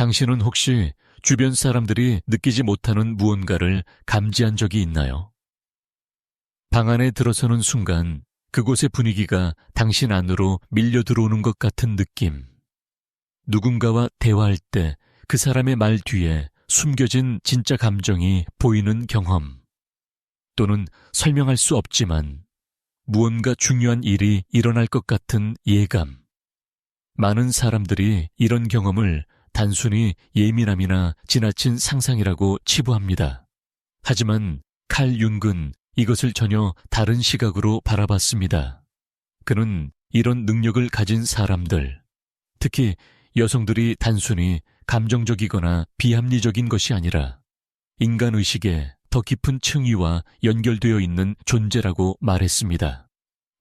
당신은 혹시 주변 사람들이 느끼지 못하는 무언가를 감지한 적이 있나요? 방 안에 들어서는 순간 그곳의 분위기가 당신 안으로 밀려 들어오는 것 같은 느낌. 누군가와 대화할 때 그 사람의 말 뒤에 숨겨진 진짜 감정이 보이는 경험. 또는 설명할 수 없지만 무언가 중요한 일이 일어날 것 같은 예감. 많은 사람들이 이런 경험을 단순히 예민함이나 지나친 상상이라고 치부합니다. 하지만 칼 융은 이것을 전혀 다른 시각으로 바라봤습니다. 그는 이런 능력을 가진 사람들, 특히 여성들이 단순히 감정적이거나 비합리적인 것이 아니라 인간의식의 더 깊은 층위와 연결되어 있는 존재라고 말했습니다.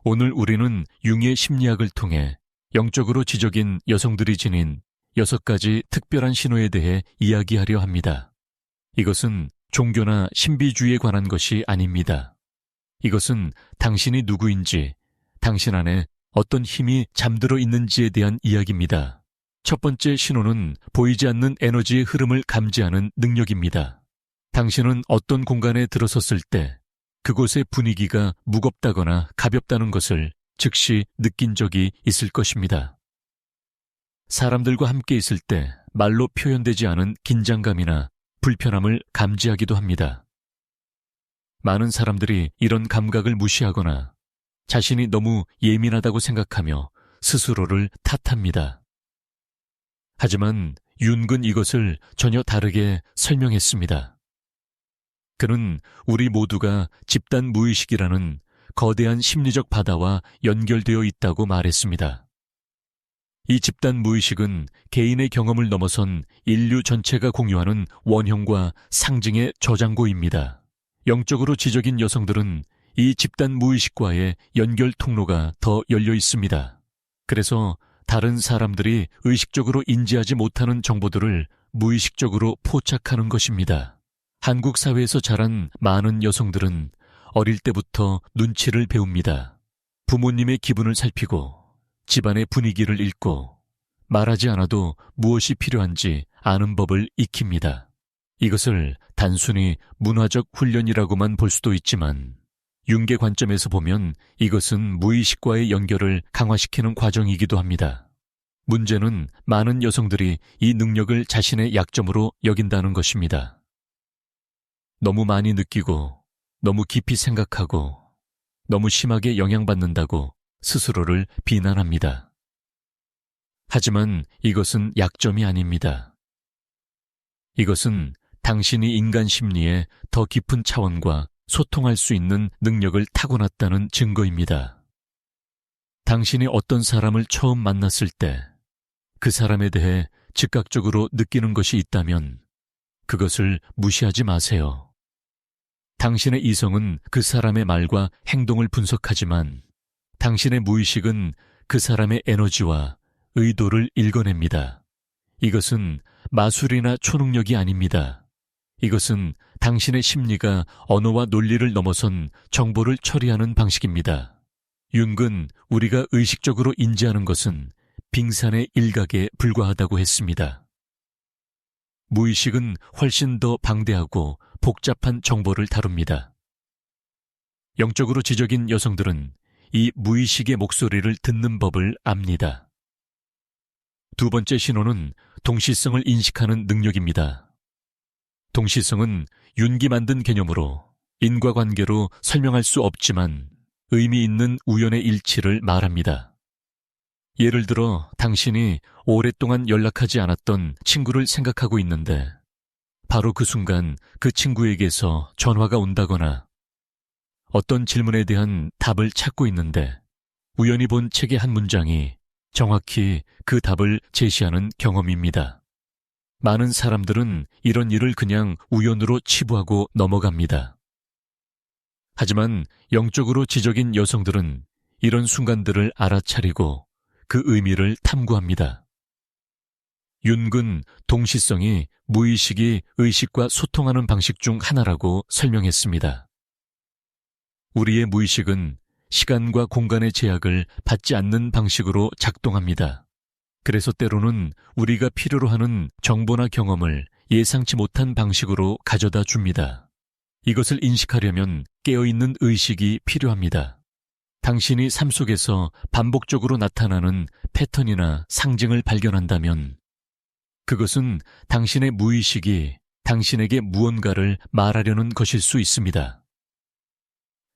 오늘 우리는 융의 심리학을 통해 영적으로 지적인 여성들이 지닌 6가지 특별한 신호에 대해 이야기하려 합니다. 이것은 종교나 신비주의에 관한 것이 아닙니다. 이것은 당신이 누구인지, 당신 안에 어떤 힘이 잠들어 있는지에 대한 이야기입니다. 첫 번째 신호는 보이지 않는 에너지의 흐름을 감지하는 능력입니다. 당신은 어떤 공간에 들어섰을 때 그곳의 분위기가 무겁다거나 가볍다는 것을 즉시 느낀 적이 있을 것입니다. 사람들과 함께 있을 때 말로 표현되지 않은 긴장감이나 불편함을 감지하기도 합니다. 많은 사람들이 이런 감각을 무시하거나 자신이 너무 예민하다고 생각하며 스스로를 탓합니다. 하지만 융은 이것을 전혀 다르게 설명했습니다. 그는 우리 모두가 집단 무의식이라는 거대한 심리적 바다와 연결되어 있다고 말했습니다. 이 집단 무의식은 개인의 경험을 넘어선 인류 전체가 공유하는 원형과 상징의 저장고입니다. 영적으로 지적인 여성들은 이 집단 무의식과의 연결 통로가 더 열려 있습니다. 그래서 다른 사람들이 의식적으로 인지하지 못하는 정보들을 무의식적으로 포착하는 것입니다. 한국 사회에서 자란 많은 여성들은 어릴 때부터 눈치를 배웁니다. 부모님의 기분을 살피고 집안의 분위기를 읽고 말하지 않아도 무엇이 필요한지 아는 법을 익힙니다. 이것을 단순히 문화적 훈련이라고만 볼 수도 있지만 융의 관점에서 보면 이것은 무의식과의 연결을 강화시키는 과정이기도 합니다. 문제는 많은 여성들이 이 능력을 자신의 약점으로 여긴다는 것입니다. 너무 많이 느끼고 너무 깊이 생각하고 너무 심하게 영향받는다고 스스로를 비난합니다. 하지만 이것은 약점이 아닙니다. 이것은 당신이 인간 심리의 더 깊은 차원과 소통할 수 있는 능력을 타고났다는 증거입니다. 당신이 어떤 사람을 처음 만났을 때 그 사람에 대해 즉각적으로 느끼는 것이 있다면 그것을 무시하지 마세요. 당신의 이성은 그 사람의 말과 행동을 분석하지만 당신의 무의식은 그 사람의 에너지와 의도를 읽어냅니다. 이것은 마술이나 초능력이 아닙니다. 이것은 당신의 심리가 언어와 논리를 넘어선 정보를 처리하는 방식입니다. 융은 우리가 의식적으로 인지하는 것은 빙산의 일각에 불과하다고 했습니다. 무의식은 훨씬 더 방대하고 복잡한 정보를 다룹니다. 영적으로 지적인 여성들은 이 무의식의 목소리를 듣는 법을 압니다. 두 번째 신호는 동시성을 인식하는 능력입니다. 동시성은 융이 만든 개념으로 인과관계로 설명할 수 없지만 의미 있는 우연의 일치를 말합니다. 예를 들어 당신이 오랫동안 연락하지 않았던 친구를 생각하고 있는데 바로 그 순간 그 친구에게서 전화가 온다거나 어떤 질문에 대한 답을 찾고 있는데 우연히 본 책의 한 문장이 정확히 그 답을 제시하는 경험입니다. 많은 사람들은 이런 일을 그냥 우연으로 치부하고 넘어갑니다. 하지만 영적으로 지적인 여성들은 이런 순간들을 알아차리고 그 의미를 탐구합니다. 융은 동시성이 무의식이 의식과 소통하는 방식 중 하나라고 설명했습니다. 우리의 무의식은 시간과 공간의 제약을 받지 않는 방식으로 작동합니다. 그래서 때로는 우리가 필요로 하는 정보나 경험을 예상치 못한 방식으로 가져다 줍니다. 이것을 인식하려면 깨어있는 의식이 필요합니다. 당신이 삶 속에서 반복적으로 나타나는 패턴이나 상징을 발견한다면 그것은 당신의 무의식이 당신에게 무언가를 말하려는 것일 수 있습니다.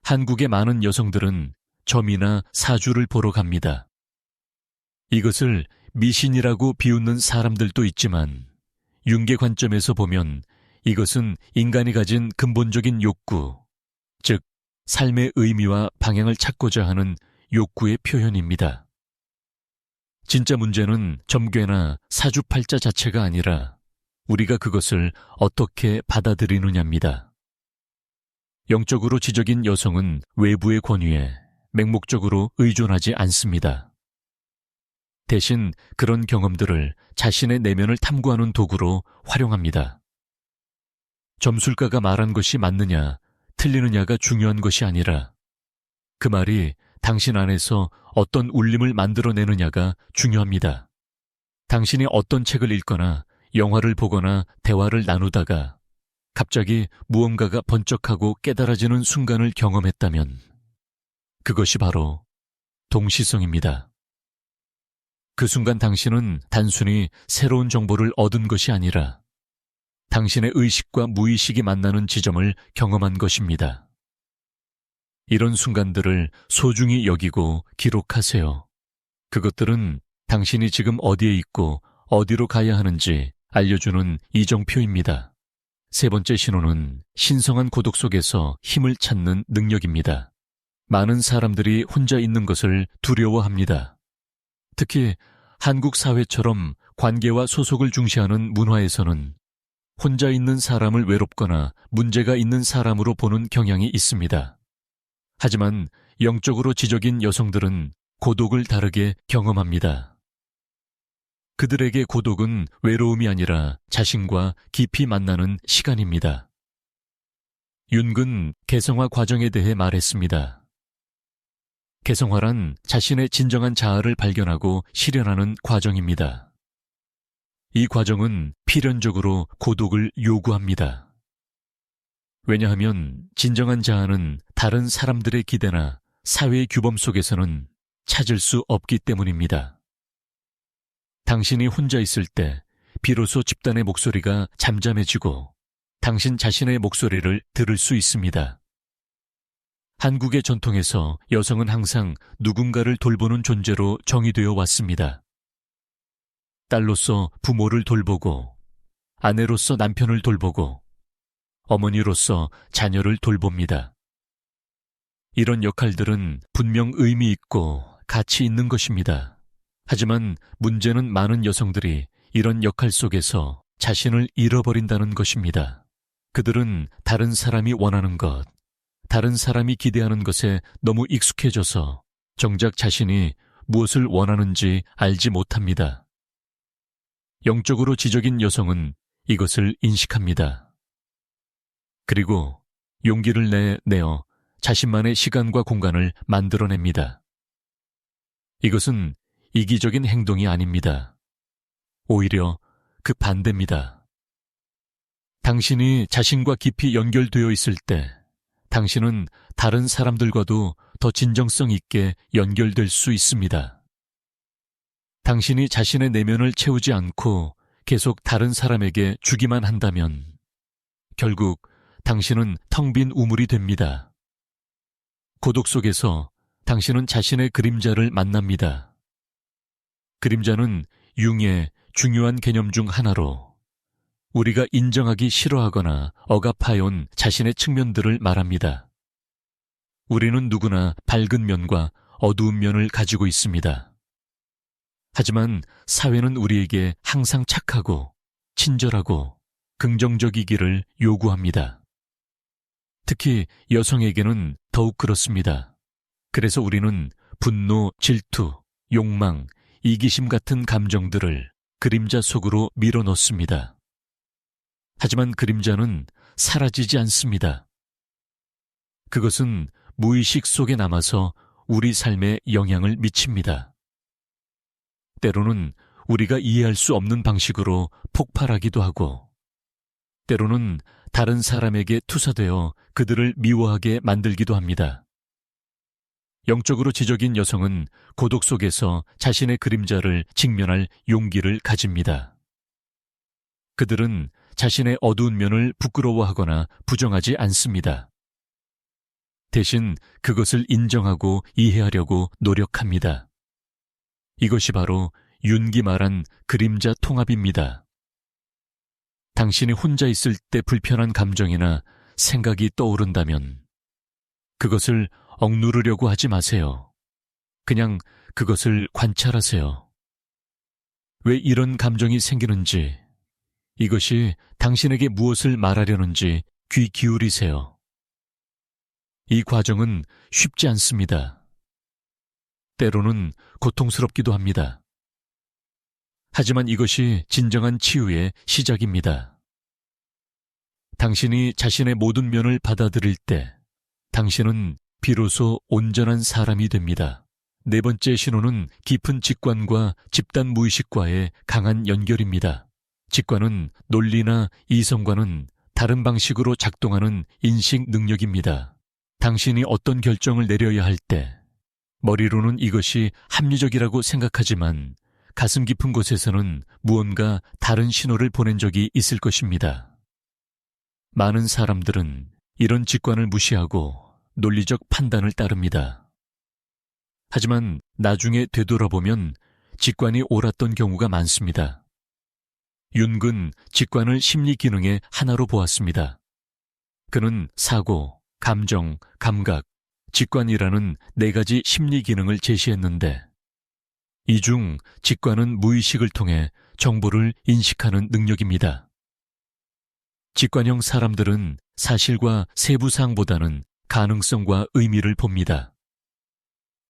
한국의 많은 여성들은 점이나 사주를 보러 갑니다. 이것을 미신이라고 비웃는 사람들도 있지만 융계 관점에서 보면 이것은 인간이 가진 근본적인 욕구, 즉 삶의 의미와 방향을 찾고자 하는 욕구의 표현입니다. 진짜 문제는 점괘나 사주팔자 자체가 아니라 우리가 그것을 어떻게 받아들이느냐입니다. 영적으로 지적인 여성은 외부의 권위에 맹목적으로 의존하지 않습니다. 대신 그런 경험들을 자신의 내면을 탐구하는 도구로 활용합니다. 점술가가 말한 것이 맞느냐, 틀리느냐가 중요한 것이 아니라 그 말이 당신 안에서 어떤 울림을 만들어내느냐가 중요합니다. 당신이 어떤 책을 읽거나 영화를 보거나 대화를 나누다가 갑자기 무언가가 번쩍하고 깨달아지는 순간을 경험했다면 그것이 바로 동시성입니다. 그 순간 당신은 단순히 새로운 정보를 얻은 것이 아니라 당신의 의식과 무의식이 만나는 지점을 경험한 것입니다. 이런 순간들을 소중히 여기고 기록하세요. 그것들은 당신이 지금 어디에 있고 어디로 가야 하는지 알려주는 이정표입니다. 세 번째 신호는 신성한 고독 속에서 힘을 찾는 능력입니다. 많은 사람들이 혼자 있는 것을 두려워합니다. 특히 한국 사회처럼 관계와 소속을 중시하는 문화에서는 혼자 있는 사람을 외롭거나 문제가 있는 사람으로 보는 경향이 있습니다. 하지만 영적으로 지적인 여성들은 고독을 다르게 경험합니다. 그들에게 고독은 외로움이 아니라 자신과 깊이 만나는 시간입니다. 윤근 개성화 과정에 대해 말했습니다. 개성화란 자신의 진정한 자아를 발견하고 실현하는 과정입니다. 이 과정은 필연적으로 고독을 요구합니다. 왜냐하면 진정한 자아는 다른 사람들의 기대나 사회의 규범 속에서는 찾을 수 없기 때문입니다. 당신이 혼자 있을 때 비로소 집단의 목소리가 잠잠해지고 당신 자신의 목소리를 들을 수 있습니다. 한국의 전통에서 여성은 항상 누군가를 돌보는 존재로 정의되어 왔습니다. 딸로서 부모를 돌보고, 아내로서 남편을 돌보고, 어머니로서 자녀를 돌봅니다. 이런 역할들은 분명 의미 있고 가치 있는 것입니다. 하지만 문제는 많은 여성들이 이런 역할 속에서 자신을 잃어버린다는 것입니다. 그들은 다른 사람이 원하는 것, 다른 사람이 기대하는 것에 너무 익숙해져서 정작 자신이 무엇을 원하는지 알지 못합니다. 영적으로 지적인 여성은 이것을 인식합니다. 그리고 용기를 내어 자신만의 시간과 공간을 만들어냅니다. 이것은 이기적인 행동이 아닙니다. 오히려 그 반대입니다. 당신이 자신과 깊이 연결되어 있을 때 당신은 다른 사람들과도 더 진정성 있게 연결될 수 있습니다. 당신이 자신의 내면을 채우지 않고 계속 다른 사람에게 주기만 한다면 결국 당신은 텅 빈 우물이 됩니다. 고독 속에서 당신은 자신의 그림자를 만납니다. 그림자는 융의 중요한 개념 중 하나로 우리가 인정하기 싫어하거나 억압해온 자신의 측면들을 말합니다. 우리는 누구나 밝은 면과 어두운 면을 가지고 있습니다. 하지만 사회는 우리에게 항상 착하고 친절하고 긍정적이기를 요구합니다. 특히 여성에게는 더욱 그렇습니다. 그래서 우리는 분노, 질투, 욕망, 이기심 같은 감정들을 그림자 속으로 밀어넣습니다. 하지만 그림자는 사라지지 않습니다. 그것은 무의식 속에 남아서 우리 삶에 영향을 미칩니다. 때로는 우리가 이해할 수 없는 방식으로 폭발하기도 하고, 때로는 다른 사람에게 투사되어 그들을 미워하게 만들기도 합니다. 영적으로 지적인 여성은 고독 속에서 자신의 그림자를 직면할 용기를 가집니다. 그들은 자신의 어두운 면을 부끄러워하거나 부정하지 않습니다. 대신 그것을 인정하고 이해하려고 노력합니다. 이것이 바로 윤기 말한 그림자 통합입니다. 당신이 혼자 있을 때 불편한 감정이나 생각이 떠오른다면 그것을 억누르려고 하지 마세요. 그냥 그것을 관찰하세요. 왜 이런 감정이 생기는지, 이것이 당신에게 무엇을 말하려는지 귀 기울이세요. 이 과정은 쉽지 않습니다. 때로는 고통스럽기도 합니다. 하지만 이것이 진정한 치유의 시작입니다. 당신이 자신의 모든 면을 받아들일 때 당신은 비로소 온전한 사람이 됩니다. 네 번째 신호는 깊은 직관과 집단 무의식과의 강한 연결입니다. 직관은 논리나 이성과는 다른 방식으로 작동하는 인식 능력입니다. 당신이 어떤 결정을 내려야 할 때 머리로는 이것이 합리적이라고 생각하지만 가슴 깊은 곳에서는 무언가 다른 신호를 보낸 적이 있을 것입니다. 많은 사람들은 이런 직관을 무시하고 논리적 판단을 따릅니다. 하지만 나중에 되돌아보면 직관이 옳았던 경우가 많습니다. 윤근 직관을 심리 기능의 하나로 보았습니다. 그는 사고, 감정, 감각, 직관이라는 4가지 심리 기능을 제시했는데 이 중 직관은 무의식을 통해 정보를 인식하는 능력입니다. 직관형 사람들은 사실과 세부사항보다는 가능성과 의미를 봅니다.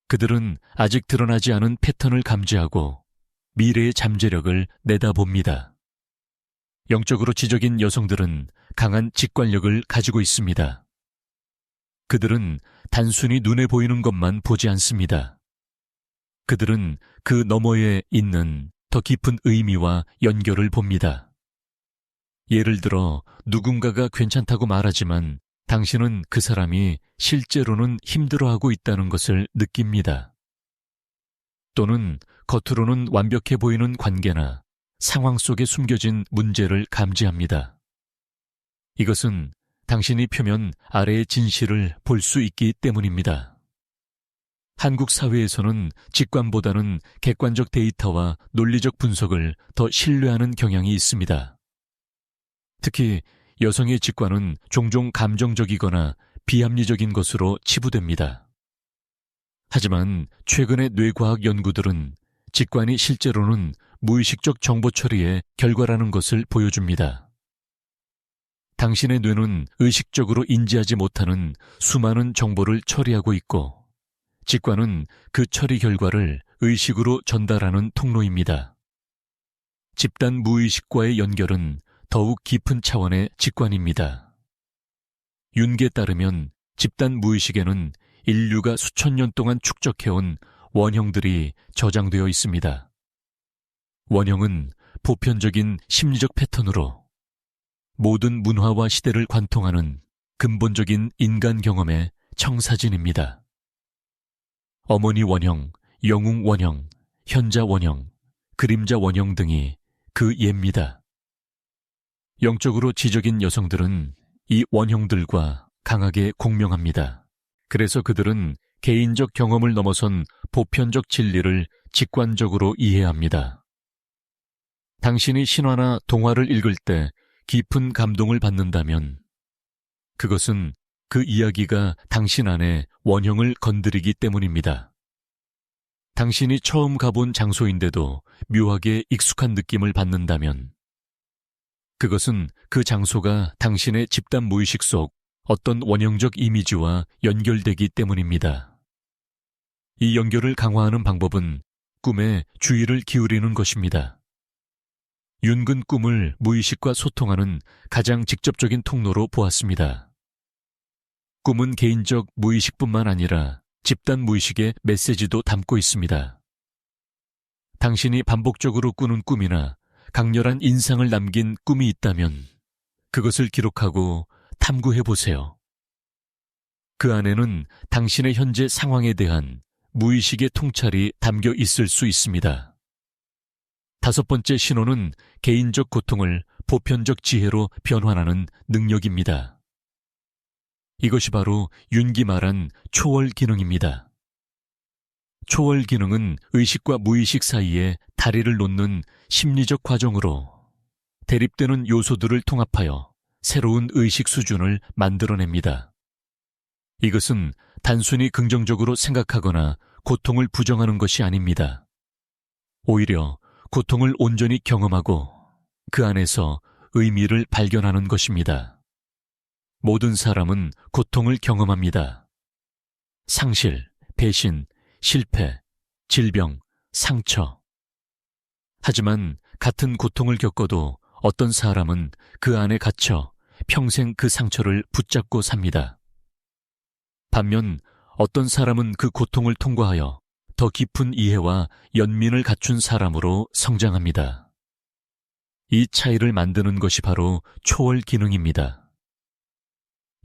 그들은 아직 드러나지 않은 패턴을 감지하고 미래의 잠재력을 내다봅니다. 영적으로 지적인 여성들은 강한 직관력을 가지고 있습니다. 그들은 단순히 눈에 보이는 것만 보지 않습니다. 그들은 그 너머에 있는 더 깊은 의미와 연결을 봅니다. 예를 들어 누군가가 괜찮다고 말하지만 당신은 그 사람이 실제로는 힘들어하고 있다는 것을 느낍니다. 또는 겉으로는 완벽해 보이는 관계나 상황 속에 숨겨진 문제를 감지합니다. 이것은 당신이 표면 아래의 진실을 볼 수 있기 때문입니다. 한국 사회에서는 직관보다는 객관적 데이터와 논리적 분석을 더 신뢰하는 경향이 있습니다. 특히 여성의 직관은 종종 감정적이거나 비합리적인 것으로 치부됩니다. 하지만 최근의 뇌과학 연구들은 직관이 실제로는 무의식적 정보 처리의 결과라는 것을 보여줍니다. 당신의 뇌는 의식적으로 인지하지 못하는 수많은 정보를 처리하고 있고, 직관은 그 처리 결과를 의식으로 전달하는 통로입니다. 집단 무의식과의 연결은 더욱 깊은 차원의 직관입니다. 윤계에 따르면 집단 무의식에는 인류가 수천 년 동안 축적해온 원형들이 저장되어 있습니다. 원형은 보편적인 심리적 패턴으로 모든 문화와 시대를 관통하는 근본적인 인간 경험의 청사진입니다. 어머니 원형, 영웅 원형, 현자 원형, 그림자 원형 등이 그 예입니다. 영적으로 지적인 여성들은 이 원형들과 강하게 공명합니다. 그래서 그들은 개인적 경험을 넘어선 보편적 진리를 직관적으로 이해합니다. 당신이 신화나 동화를 읽을 때 깊은 감동을 받는다면 그것은 그 이야기가 당신 안에 원형을 건드리기 때문입니다. 당신이 처음 가본 장소인데도 묘하게 익숙한 느낌을 받는다면 그것은 그 장소가 당신의 집단 무의식 속 어떤 원형적 이미지와 연결되기 때문입니다. 이 연결을 강화하는 방법은 꿈에 주의를 기울이는 것입니다. 윤근 꿈을 무의식과 소통하는 가장 직접적인 통로로 보았습니다. 꿈은 개인적 무의식뿐만 아니라 집단 무의식의 메시지도 담고 있습니다. 당신이 반복적으로 꾸는 꿈이나 강렬한 인상을 남긴 꿈이 있다면 그것을 기록하고 탐구해 보세요. 그 안에는 당신의 현재 상황에 대한 무의식의 통찰이 담겨 있을 수 있습니다. 다섯 번째 신호는 개인적 고통을 보편적 지혜로 변환하는 능력입니다. 이것이 바로 윤기 말한 초월 기능입니다. 초월 기능은 의식과 무의식 사이에 다리를 놓는 심리적 과정으로 대립되는 요소들을 통합하여 새로운 의식 수준을 만들어냅니다. 이것은 단순히 긍정적으로 생각하거나 고통을 부정하는 것이 아닙니다. 오히려 고통을 온전히 경험하고 그 안에서 의미를 발견하는 것입니다. 모든 사람은 고통을 경험합니다. 상실, 배신, 실패, 질병, 상처. 하지만 같은 고통을 겪어도 어떤 사람은 그 안에 갇혀 평생 그 상처를 붙잡고 삽니다. 반면 어떤 사람은 그 고통을 통과하여 더 깊은 이해와 연민을 갖춘 사람으로 성장합니다. 이 차이를 만드는 것이 바로 초월 기능입니다.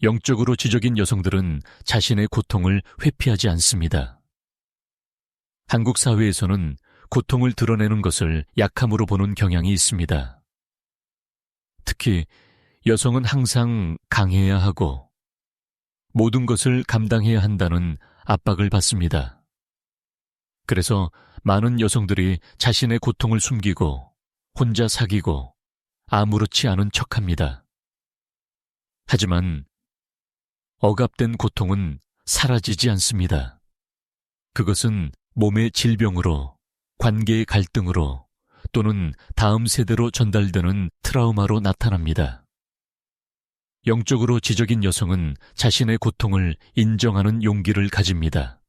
영적으로 지적인 여성들은 자신의 고통을 회피하지 않습니다. 한국 사회에서는 고통을 드러내는 것을 약함으로 보는 경향이 있습니다. 특히 여성은 항상 강해야 하고 모든 것을 감당해야 한다는 압박을 받습니다. 그래서 많은 여성들이 자신의 고통을 숨기고 혼자 사귀고 아무렇지 않은 척합니다. 하지만 억압된 고통은 사라지지 않습니다. 그것은 몸의 질병으로, 관계의 갈등으로 또는 다음 세대로 전달되는 트라우마로 나타납니다. 영적으로 지적인 여성은 자신의 고통을 인정하는 용기를 가집니다.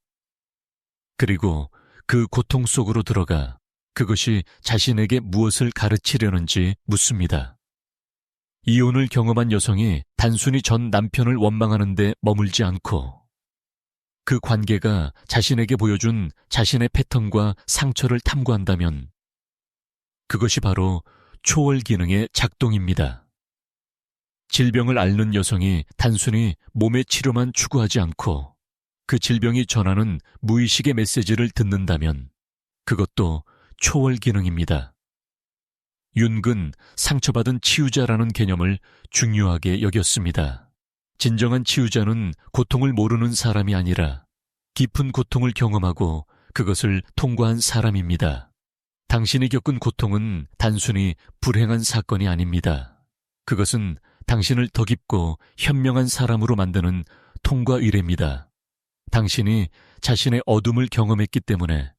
그리고 그 고통 속으로 들어가 그것이 자신에게 무엇을 가르치려는지 묻습니다. 이혼을 경험한 여성이 단순히 전 남편을 원망하는 데 머물지 않고 그 관계가 자신에게 보여준 자신의 패턴과 상처를 탐구한다면 그것이 바로 초월 기능의 작동입니다. 질병을 앓는 여성이 단순히 몸의 치료만 추구하지 않고 그 질병이 전하는 무의식의 메시지를 듣는다면 그것도 초월 기능입니다. 윤근 상처받은 치유자라는 개념을 중요하게 여겼습니다. 진정한 치유자는 고통을 모르는 사람이 아니라 깊은 고통을 경험하고 그것을 통과한 사람입니다. 당신이 겪은 고통은 단순히 불행한 사건이 아닙니다. 그것은 당신을 더 깊고 현명한 사람으로 만드는 통과 의례입니다. 당신이 자신의 어둠을 경험했기 때문에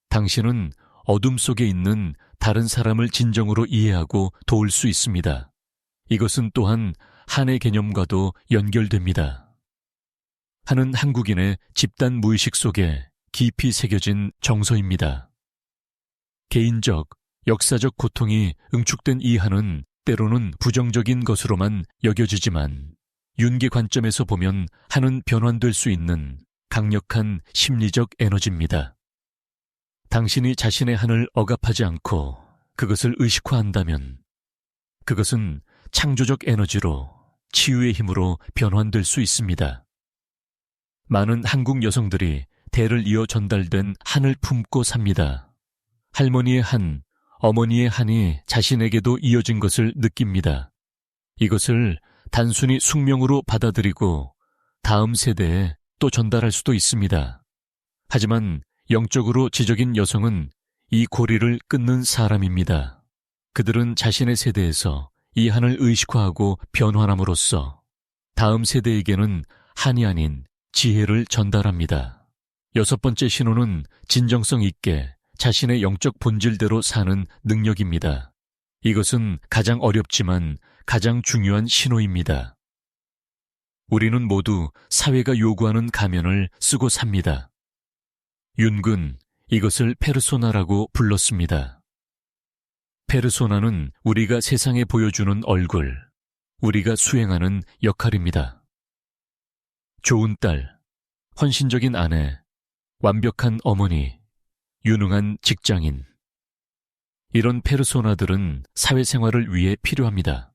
당신은 어둠 속에 있는 다른 사람을 진정으로 이해하고 도울 수 있습니다. 이것은 또한 한의 개념과도 연결됩니다. 한은 한국인의 집단 무의식 속에 깊이 새겨진 정서입니다. 개인적, 역사적 고통이 응축된 이 한은 때로는 부정적인 것으로만 여겨지지만 윤기 관점에서 보면 한은 변환될 수 있는 강력한 심리적 에너지입니다. 당신이 자신의 한을 억압하지 않고 그것을 의식화한다면 그것은 창조적 에너지로 치유의 힘으로 변환될 수 있습니다. 많은 한국 여성들이 대를 이어 전달된 한을 품고 삽니다. 할머니의 한, 어머니의 한이 자신에게도 이어진 것을 느낍니다. 이것을 단순히 숙명으로 받아들이고 다음 세대에 또 전달할 수도 있습니다. 하지만 영적으로 지적인 여성은 이 고리를 끊는 사람입니다. 그들은 자신의 세대에서 이 한을 의식화하고 변환함으로써 다음 세대에게는 한이 아닌 지혜를 전달합니다. 여섯 번째 신호는 진정성 있게 자신의 영적 본질대로 사는 능력입니다. 이것은 가장 어렵지만 가장 중요한 신호입니다. 우리는 모두 사회가 요구하는 가면을 쓰고 삽니다. 윤근, 이것을 페르소나라고 불렀습니다. 페르소나는 우리가 세상에 보여주는 얼굴, 우리가 수행하는 역할입니다. 좋은 딸, 헌신적인 아내, 완벽한 어머니, 유능한 직장인, 이런 페르소나들은 사회생활을 위해 필요합니다.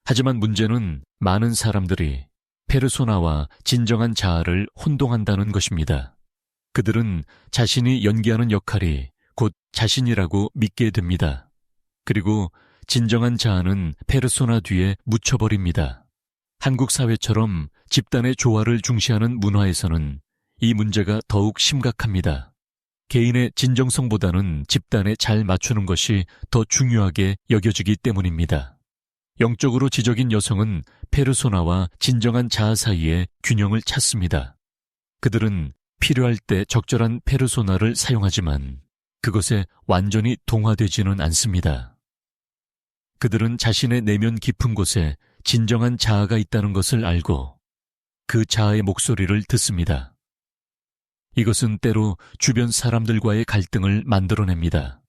하지만 문제는 많은 사람들이 페르소나와 진정한 자아를 혼동한다는 것입니다. 그들은 자신이 연기하는 역할이 곧 자신이라고 믿게 됩니다. 그리고 진정한 자아는 페르소나 뒤에 묻혀버립니다. 한국 사회처럼 집단의 조화를 중시하는 문화에서는 이 문제가 더욱 심각합니다. 개인의 진정성보다는 집단에 잘 맞추는 것이 더 중요하게 여겨지기 때문입니다. 영적으로 지적인 여성은 페르소나와 진정한 자아 사이에 균형을 찾습니다. 그들은 필요할 때 적절한 페르소나를 사용하지만 그것에 완전히 동화되지는 않습니다. 그들은 자신의 내면 깊은 곳에 진정한 자아가 있다는 것을 알고 그 자아의 목소리를 듣습니다. 이것은 때로 주변 사람들과의 갈등을 만들어냅니다.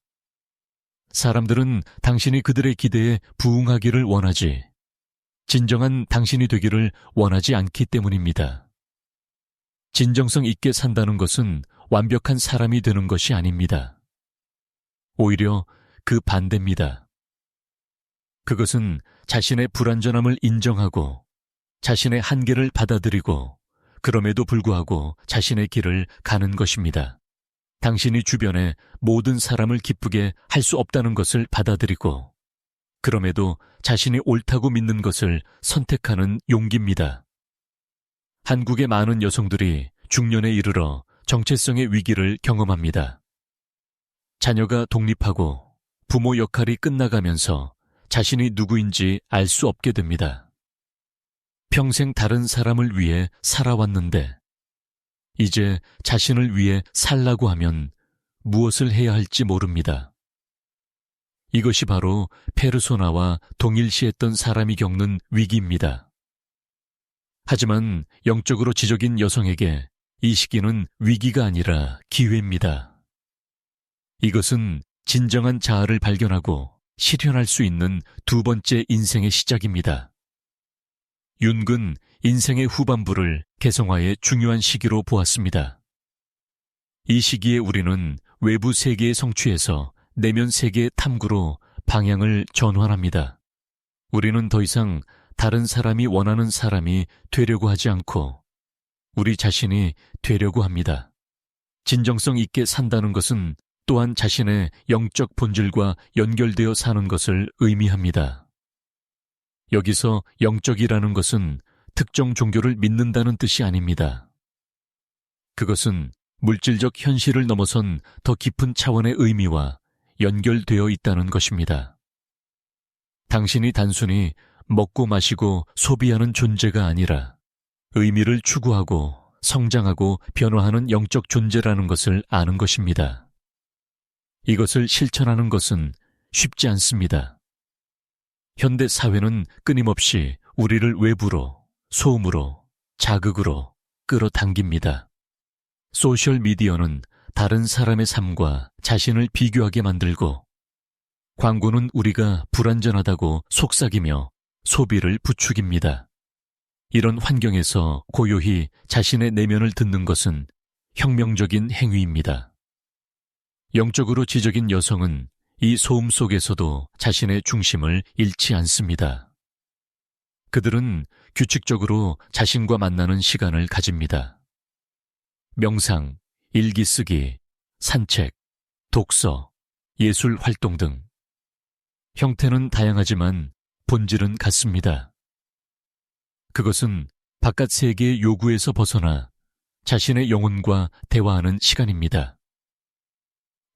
사람들은 당신이 그들의 기대에 부응하기를 원하지, 진정한 당신이 되기를 원하지 않기 때문입니다. 진정성 있게 산다는 것은 완벽한 사람이 되는 것이 아닙니다. 오히려 그 반대입니다. 그것은 자신의 불완전함을 인정하고 자신의 한계를 받아들이고 그럼에도 불구하고 자신의 길을 가는 것입니다. 당신이 주변의 모든 사람을 기쁘게 할 수 없다는 것을 받아들이고 그럼에도 자신이 옳다고 믿는 것을 선택하는 용기입니다. 한국의 많은 여성들이 중년에 이르러 정체성의 위기를 경험합니다. 자녀가 독립하고 부모 역할이 끝나가면서 자신이 누구인지 알 수 없게 됩니다. 평생 다른 사람을 위해 살아왔는데 이제 자신을 위해 살라고 하면 무엇을 해야 할지 모릅니다. 이것이 바로 페르소나와 동일시했던 사람이 겪는 위기입니다. 하지만 영적으로 지적인 여성에게 이 시기는 위기가 아니라 기회입니다. 이것은 진정한 자아를 발견하고 실현할 수 있는 두 번째 인생의 시작입니다. 윤근 인생의 후반부를 개성화의 중요한 시기로 보았습니다. 이 시기에 우리는 외부 세계의 성취에서 내면 세계의 탐구로 방향을 전환합니다. 우리는 더 이상 다른 사람이 원하는 사람이 되려고 하지 않고 우리 자신이 되려고 합니다. 진정성 있게 산다는 것은 또한 자신의 영적 본질과 연결되어 사는 것을 의미합니다. 여기서 영적이라는 것은 특정 종교를 믿는다는 뜻이 아닙니다. 그것은 물질적 현실을 넘어선 더 깊은 차원의 의미와 연결되어 있다는 것입니다. 당신이 단순히 먹고 마시고 소비하는 존재가 아니라 의미를 추구하고 성장하고 변화하는 영적 존재라는 것을 아는 것입니다. 이것을 실천하는 것은 쉽지 않습니다. 현대 사회는 끊임없이 우리를 외부로, 소음으로, 자극으로 끌어당깁니다. 소셜미디어는 다른 사람의 삶과 자신을 비교하게 만들고 광고는 우리가 불완전하다고 속삭이며 소비를 부추깁니다. 이런 환경에서 고요히 자신의 내면을 듣는 것은 혁명적인 행위입니다. 영적으로 지적인 여성은 이 소음 속에서도 자신의 중심을 잃지 않습니다. 그들은 규칙적으로 자신과 만나는 시간을 가집니다. 명상, 일기 쓰기, 산책, 독서, 예술 활동 등 형태는 다양하지만 본질은 같습니다. 그것은 바깥 세계의 요구에서 벗어나 자신의 영혼과 대화하는 시간입니다.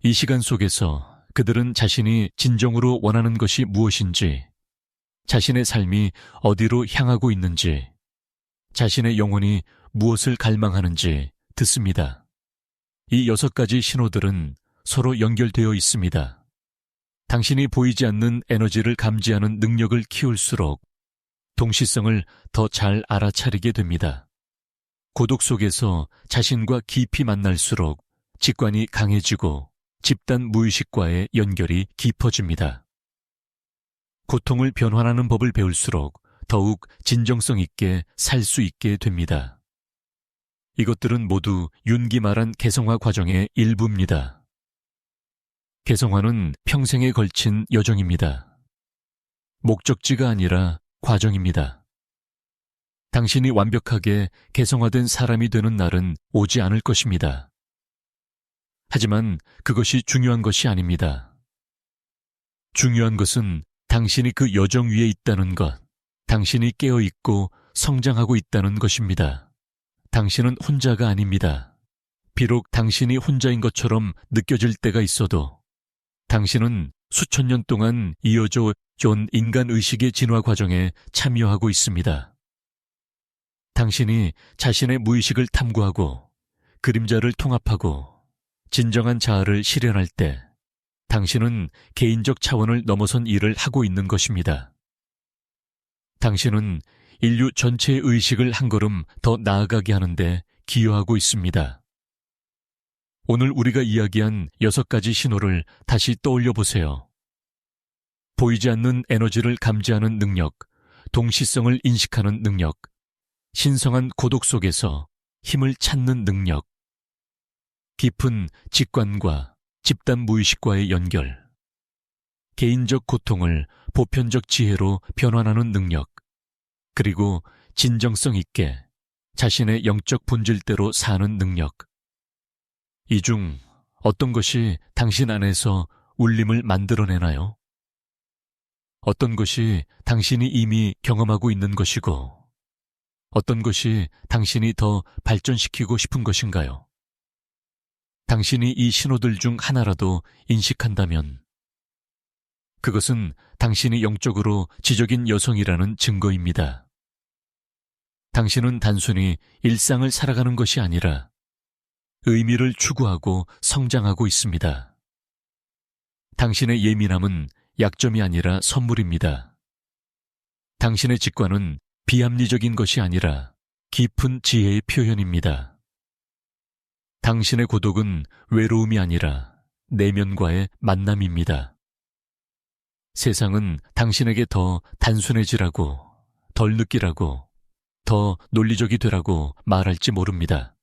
이 시간 속에서 그들은 자신이 진정으로 원하는 것이 무엇인지, 자신의 삶이 어디로 향하고 있는지, 자신의 영혼이 무엇을 갈망하는지 듣습니다. 이 6가지 신호들은 서로 연결되어 있습니다. 당신이 보이지 않는 에너지를 감지하는 능력을 키울수록 동시성을 더 잘 알아차리게 됩니다. 고독 속에서 자신과 깊이 만날수록 직관이 강해지고 집단 무의식과의 연결이 깊어집니다. 고통을 변환하는 법을 배울수록 더욱 진정성 있게 살 수 있게 됩니다. 이것들은 모두 윤기 말한 개성화 과정의 일부입니다. 개성화는 평생에 걸친 여정입니다. 목적지가 아니라 과정입니다. 당신이 완벽하게 개성화된 사람이 되는 날은 오지 않을 것입니다. 하지만 그것이 중요한 것이 아닙니다. 중요한 것은 당신이 그 여정 위에 있다는 것, 당신이 깨어있고 성장하고 있다는 것입니다. 당신은 혼자가 아닙니다. 비록 당신이 혼자인 것처럼 느껴질 때가 있어도 당신은 수천 년 동안 이어져 온 인간의식의 진화 과정에 참여하고 있습니다. 당신이 자신의 무의식을 탐구하고 그림자를 통합하고 진정한 자아를 실현할 때 당신은 개인적 차원을 넘어선 일을 하고 있는 것입니다. 당신은 인류 전체의 의식을 한 걸음 더 나아가게 하는데 기여하고 있습니다. 오늘 우리가 이야기한 6가지 신호를 다시 떠올려 보세요. 보이지 않는 에너지를 감지하는 능력, 동시성을 인식하는 능력, 신성한 고독 속에서 힘을 찾는 능력, 깊은 직관과 집단 무의식과의 연결, 개인적 고통을 보편적 지혜로 변환하는 능력, 그리고 진정성 있게 자신의 영적 본질대로 사는 능력. 이 중 어떤 것이 당신 안에서 울림을 만들어내나요? 어떤 것이 당신이 이미 경험하고 있는 것이고, 어떤 것이 당신이 더 발전시키고 싶은 것인가요? 당신이 이 신호들 중 하나라도 인식한다면 그것은 당신이 영적으로 지적인 여성이라는 증거입니다. 당신은 단순히 일상을 살아가는 것이 아니라 의미를 추구하고 성장하고 있습니다. 당신의 예민함은 약점이 아니라 선물입니다. 당신의 직관은 비합리적인 것이 아니라 깊은 지혜의 표현입니다. 당신의 고독은 외로움이 아니라 내면과의 만남입니다. 세상은 당신에게 더 단순해지라고, 덜 느끼라고, 더 논리적이 되라고 말할지 모릅니다.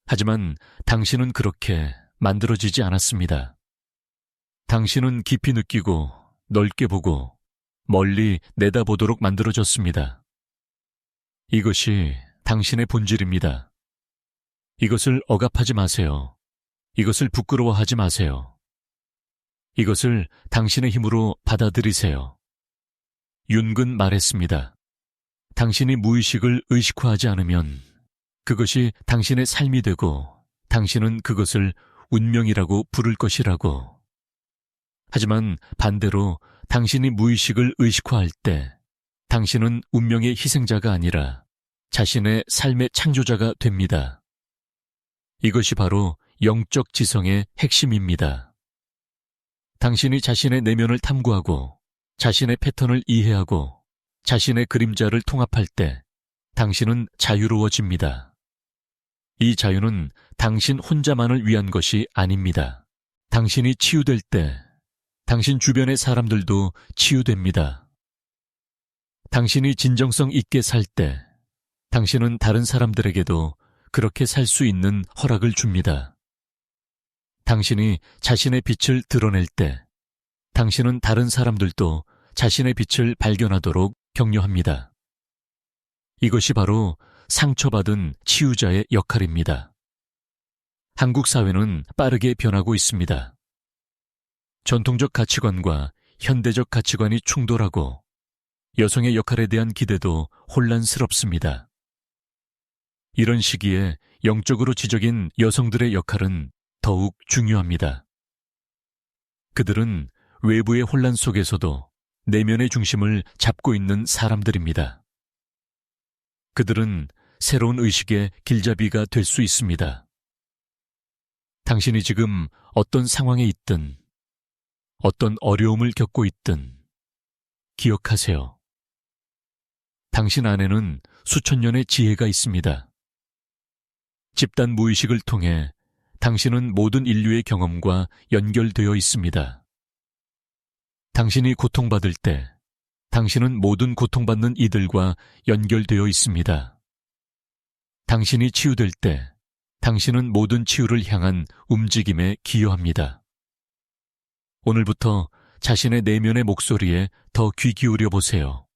하지만 당신은 그렇게 만들어지지 않았습니다. 당신은 깊이 느끼고 넓게 보고 멀리 내다보도록 만들어졌습니다. 이것이 당신의 본질입니다. 이것을 억압하지 마세요. 이것을 부끄러워하지 마세요. 이것을 당신의 힘으로 받아들이세요. 윤근 말했습니다. 당신이 무의식을 의식화하지 않으면 그것이 당신의 삶이 되고 당신은 그것을 운명이라고 부를 것이라고. 하지만 반대로 당신이 무의식을 의식화할 때 당신은 운명의 희생자가 아니라 자신의 삶의 창조자가 됩니다. 이것이 바로 영적 지성의 핵심입니다. 당신이 자신의 내면을 탐구하고 자신의 패턴을 이해하고 자신의 그림자를 통합할 때 당신은 자유로워집니다. 이 자유는 당신 혼자만을 위한 것이 아닙니다. 당신이 치유될 때 당신 주변의 사람들도 치유됩니다. 당신이 진정성 있게 살 때 당신은 다른 사람들에게도 그렇게 살 수 있는 허락을 줍니다. 당신이 자신의 빛을 드러낼 때 당신은 다른 사람들도 자신의 빛을 발견하도록 격려합니다. 이것이 바로 상처받은 치유자의 역할입니다. 한국 사회는 빠르게 변하고 있습니다. 전통적 가치관과 현대적 가치관이 충돌하고 여성의 역할에 대한 기대도 혼란스럽습니다. 이런 시기에 영적으로 지적인 여성들의 역할은 더욱 중요합니다. 그들은 외부의 혼란 속에서도 내면의 중심을 잡고 있는 사람들입니다. 그들은 새로운 의식의 길잡이가 될 수 있습니다. 당신이 지금 어떤 상황에 있든 어떤 어려움을 겪고 있든 기억하세요. 당신 안에는 수천 년의 지혜가 있습니다. 집단 무의식을 통해 당신은 모든 인류의 경험과 연결되어 있습니다. 당신이 고통받을 때 당신은 모든 고통받는 이들과 연결되어 있습니다. 당신이 치유될 때 당신은 모든 치유를 향한 움직임에 기여합니다. 오늘부터 자신의 내면의 목소리에 더 귀 기울여 보세요.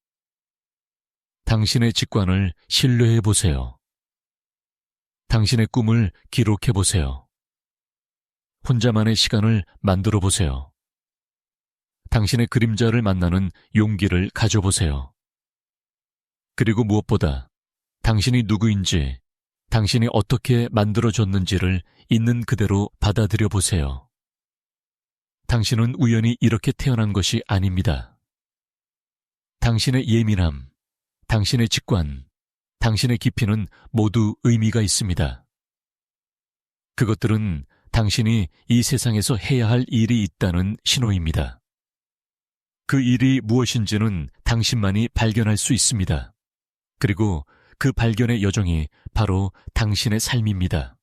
당신의 직관을 신뢰해 보세요. 당신의 꿈을 기록해 보세요. 혼자만의 시간을 만들어 보세요. 당신의 그림자를 만나는 용기를 가져보세요. 그리고 무엇보다 당신이 누구인지, 당신이 어떻게 만들어졌는지를 있는 그대로 받아들여 보세요. 당신은 우연히 이렇게 태어난 것이 아닙니다. 당신의 예민함, 당신의 직관, 당신의 깊이는 모두 의미가 있습니다. 그것들은 당신이 이 세상에서 해야 할 일이 있다는 신호입니다. 그 일이 무엇인지는 당신만이 발견할 수 있습니다. 그리고 그 발견의 여정이 바로 당신의 삶입니다.